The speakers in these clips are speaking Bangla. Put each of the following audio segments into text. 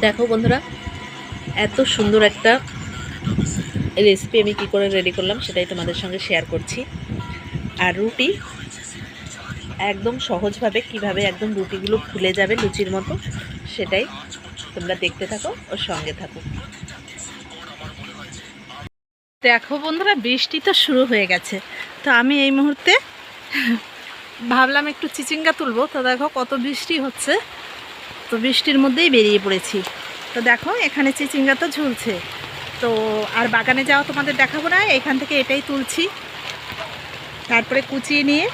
দেখো বন্ধুরা, এত সুন্দর একটা রেসিপি আমি কি করে রেডি করলাম সেটাই তোমাদের সঙ্গে শেয়ার করছি। আর রুটি একদম সহজভাবে কিভাবে একদম রুটিগুলো ফুলে যাবে লুচির মতো, সেটাই তোমরা দেখতে থাকো ও সঙ্গে থাকো। দেখো বন্ধুরা, বৃষ্টি তো শুরু হয়ে গেছে, তো আমি এই মুহূর্তে ভাবলাম একটু চিচিঙ্গা তুলবো। তো দেখো কত বৃষ্টি হচ্ছে, তো বৃষ্টির মধ্যেই বেরিয়ে পড়েছি। তো দেখো এখানে চিচিঙ্গা তো ঝুলছে, তো আর বাগানে যাওয়া তোমাদের দেখাবো না, এখান থেকে এটাই তুলছি, তারপরে কুচিয়ে নিয়ে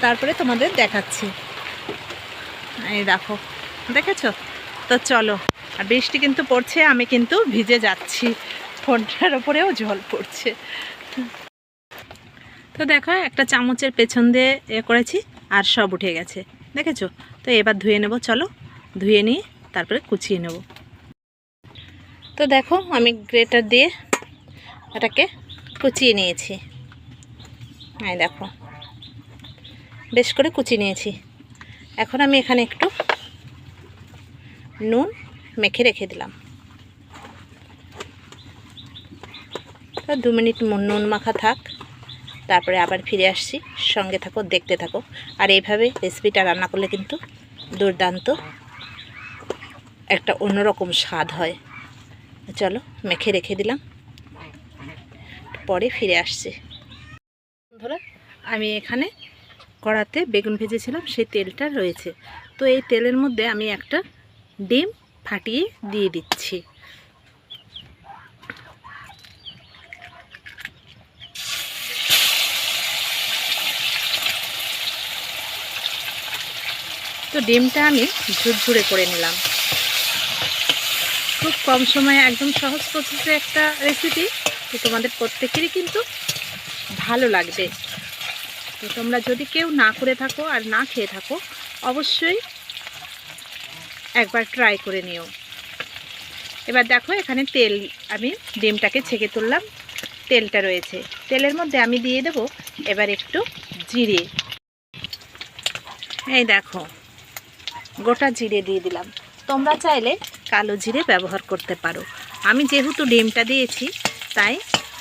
তারপরে তোমাদের দেখাচ্ছি। এই দেখো, দেখেছো? তো চলো। আর বৃষ্টি কিন্তু পড়ছে, আমি কিন্তু ভিজে যাচ্ছি, ফোনটার ওপরেও জল পড়ছে। তো দেখো একটা চামচের পেছন দিয়ে করেছি আর সব উঠে গেছে, দেখেছো? তো এবার ধুয়ে নেব, চলো ধুয়ে নিয়ে তারপরে কুচিয়ে নেব। তো দেখো আমি গ্রেটার দিয়ে এটাকে কুচিয়ে নিয়েছি। এই দেখো বেশ করে কুচিয়ে নিয়েছি। এখন আমি এখানে একটু নুন মেখে রেখে দিলাম। তো 2 মিনিট নুন মাখা থাক, তারপরে আবার ফিরে আসছি, সঙ্গে থাকো, দেখতে থাকো। আর এইভাবে রেসিপিটা রান্না করলে কিন্তু দুর্দান্ত একটা অন্যরকম স্বাদ হয়। চলো মেখে রেখে দিলাম, পরে ফিরে আসছি। বন্ধুরা, আমি এখানে কড়াতে বেগুন ভেজেছিলাম, সেই তেলটা রয়েছে। তো এই তেলের মধ্যে আমি একটা ডিম ফাটিয়ে দিয়ে দিচ্ছি। তো ডিমটা আমি ঝুরঝুরে করে নিলাম। খুব কম সময়ে একদম সহজ প্রসেসে একটা রেসিপি, তো তোমাদের প্রত্যেকেরই কিন্তু ভালো লাগবে। তো তোমরা যদি কেউ না করে থাকো আর না খেয়ে থাকো, অবশ্যই একবার ট্রাই করে নিও। এবার দেখো এখানে তেল, আমি ডিমটাকে ছেঁকে তুললাম, তেলটা রয়েছে। তেলের মধ্যে আমি দিয়ে দেব এবার একটু জিরে। এই দেখো গোটা জিরে দিয়ে দিলাম। তোমরা চাইলে কালো জিরে ব্যবহার করতে পারো। আমি যেহেতু ডিমটা দিয়েছি তাই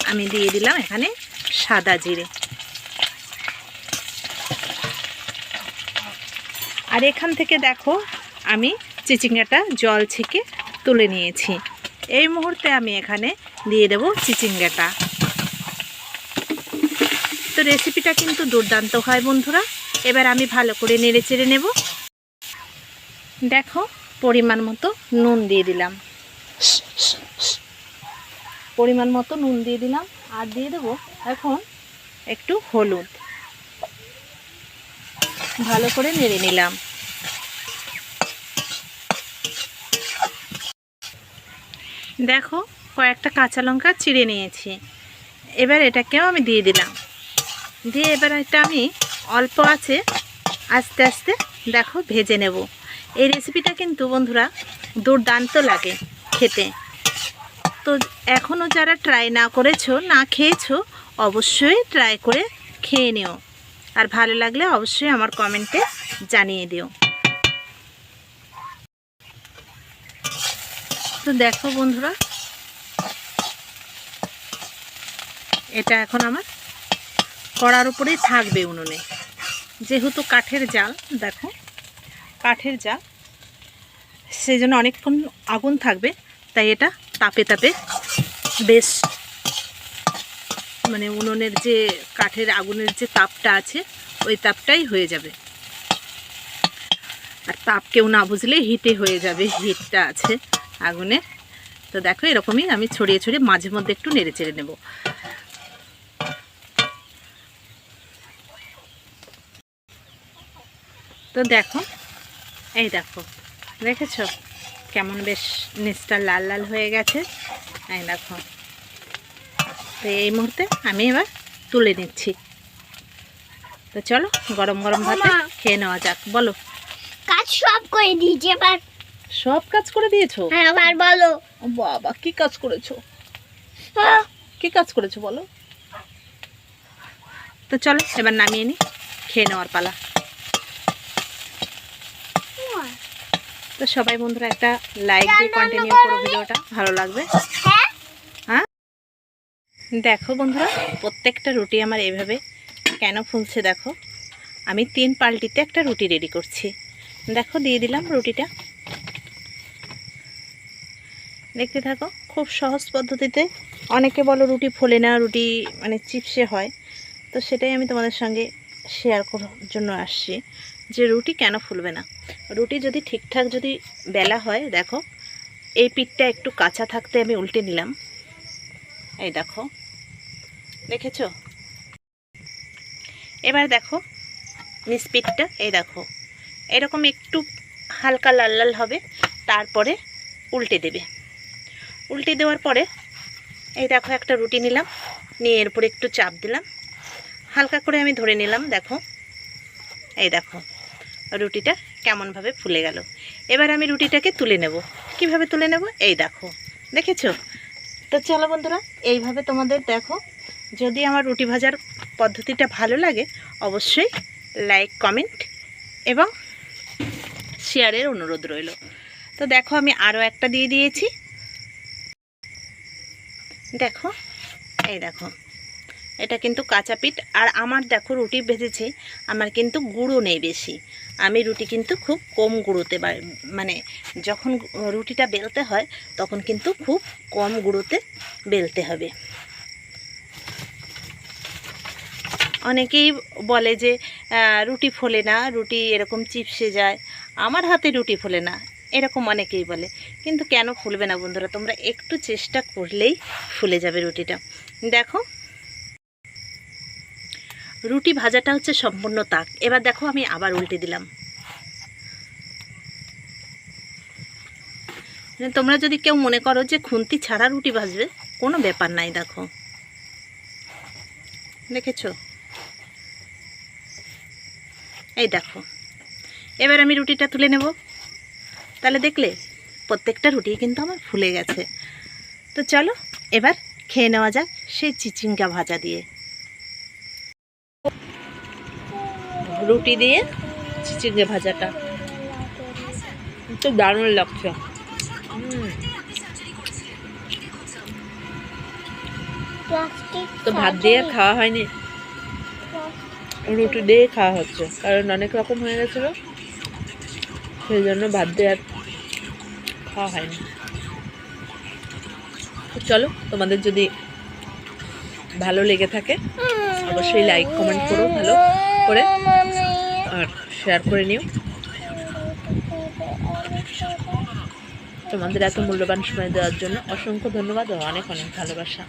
আমি দিয়ে দিলাম এখানে সাদা জিরে। আর এখান থেকে দেখো আমি চিচিঙ্গাটা জল ছেঁকে তুলে নিয়েছি। এই মুহূর্তে আমি এখানে দিয়ে দেব চিচিঙ্গাটা। তো রেসিপিটা কিন্তু দুর্দান্ত হয় বন্ধুরা। এবার আমি ভালো করে নেড়ে চেড়ে নেব। দেখো পরিমাণ মতো নুন দিয়ে দিলাম, পরিমাণ মতো নুন দিয়ে দিলাম। আর দিয়ে দেবো এখন একটু হলুদ। ভালো করে নেড়ে নিলাম। দেখো কয়েকটা কাঁচা লঙ্কা চিড়ে নিয়েছি, এবার এটাকেও আমি দিয়ে দিলাম। দিয়ে এবার এটা আমি অল্প আছে আস্তে আস্তে দেখো ভেজে নেব। এই রেসিপিটা কিন্তু বন্ধুরা দুর্দান্ত লাগে খেতে। তো এখনও যারা ট্রাই না করেছো, না খেয়েছো, অবশ্যই ট্রাই করে খেয়ে নিও। আর ভালো লাগলে অবশ্যই আমার কমেন্টে জানিয়ে দিও। তো দেখো বন্ধুরা, এটা এখন আমার কড়ার উপরেই থাকবে উনুনে, যেহেতু কাঠের জাল। দেখো কাঠের জাল, সেই জন্য অনেকক্ষণ আগুন থাকবে, তাই এটা তাপে তাপে বেশ মানে উনুনের যে কাঠের আগুনের যে তাপটা আছে ওই তাপটাই হয়ে যাবে। আর তাপ কেউ না বুঝলে হিটে হয়ে যাবে, হিটটা আছে আগুনের। তো দেখো এরকমই আমি ছড়িয়ে ছড়িয়ে মাঝে মধ্যে একটু নেড়ে চেড়ে নেব। তো দেখো, এই দেখো দেখেছো কেমন বেশ নিচটা লাল লাল হয়ে গেছে। এই দেখো, তো এই মুহূর্তে আমি এবার তুলে নিচ্ছি। তো চলো গরম গরম ভাতে খেয়ে নেওয়া যাক। বলো। কাজ সব করে দিয়েছি এবার। সব কাজ করে দিয়েছো? হ্যাঁ আবার বলো। ও বাবা, কি কাজ করেছো? কি কাজ করেছো বলো। তো চলো এবার নামিয়ে নি, খেয়ে নেওয়ার পালা। তো তো সবাই বন্ধুরা একটা লাইক দিয়ে কন্টিনিউ করো, ভিডিওটা ভালো লাগবে। হ্যাঁ হ্যাঁ, দেখো বন্ধুরা প্রত্যেকটা রুটি আমার এভাবে কেন ফুলছে দেখো। আমি 3 পাল্টিতে একটা রুটি রেডি করছি। দেখো দিয়ে দিলাম রুটিটা, দেখতে থাকো। খুব সহজ পদ্ধতিতে, অনেকে বলো রুটি ফোলে না, রুটি মানে চিপসে হয়, তো সেটাই আমি তোমাদের সঙ্গে শেয়ার করার জন্য আসছি যে রুটি কেন ফুলবে না। রুটি যদি ঠিকঠাক যদি বেলা হয়, দেখো এই পিঠটা একটু কাঁচা থাকতে আমি উল্টে নিলাম, এই দেখো, দেখেছো? এবার দেখো নিচ পিঠটা, এই দেখো এরকম একটু হালকা লাল লাল হবে, তারপরে উল্টে দেবে। উল্টে দেওয়ার পরে এই দেখো একটা রুটি নিলাম, নিয়ে এর উপরে একটু চাপ দিলাম, হালকা করে আমি ধরে নিলাম। দেখো এই দেখো রুটিটা কেমনভাবে ফুলে গেল। এবার আমি রুটিটাকে তুলে নেব। কিভাবে তুলে নেব এই দেখো, দেখেছো? তো চলো বন্ধুরা, এইভাবে তোমাদের দেখো, যদি আমার রুটি ভাজার পদ্ধতিটা ভালো লাগে অবশ্যই লাইক কমেন্ট এবং শেয়ারের অনুরোধ রইল। তো দেখো আমি আরও একটা দিয়ে দিয়েছি, দেখো এই দেখো এটা কিন্তু কাঁচা পিঠ। আর আমার দেখো রুটি ভেজেছি, আমার কিন্তু গুঁড়ো নেই বেশি। আমি রুটি কিন্তু খুব কম গুঁড়োতে, মানে যখন রুটিটা বেলতে হয় তখন কিন্তু খুব কম গুঁড়োতে বেলতে হবে। অনেকেই বলে যে রুটি ফোলে না, রুটি এরকম চিপসে যায়, আমার হাতে রুটি ফোলে না, এরকম অনেকেই বলে। কিন্তু কেন ফুলবে না বন্ধুরা, তোমরা একটু চেষ্টা করলেই ফুলে যাবে রুটিটা। দেখো রুটি ভাজাটা হচ্ছে সম্পূর্ণ তাক। এবার দেখো আমি আবার উল্টে দিলাম। তোমরা যদি কেউ মনে করো যে খুন্তি ছাড়া রুটি ভাজবে, কোনো ব্যাপার নাই। দেখো দেখেছো? এই দেখো এবার আমি রুটিটা তুলে নেব। তাহলে দেখলে প্রত্যেকটা রুটি কিন্তু আমার ফুলে গেছে। তো চলো এবার খেয়ে নেওয়া যাক সেই চিচিঙ্গা ভাজা দিয়ে, রুটি দিয়ে চিচিঙ্গা ভাজাটা তো দারুণ লাগছে। তো ভাত দিয়ে আর খাওয়া হয়নি, রুটি দিয়ে খাওয়া হচ্ছে, কারণ অনেক রকম হয়ে গেছিলো, সেই জন্য ভাত দিয়ে আর খাওয়া হয়নি। চলো তোমাদের যদি ভালো লেগে থাকে অবশ্যই লাইক কমেন্ট করো ভালো করে, আর শেয়ার করে নিও। তোমাদের এত মূল্যবান সময় দেওয়ার জন্য অসংখ্য ধন্যবাদ ও অনেক অনেক ভালোবাসা।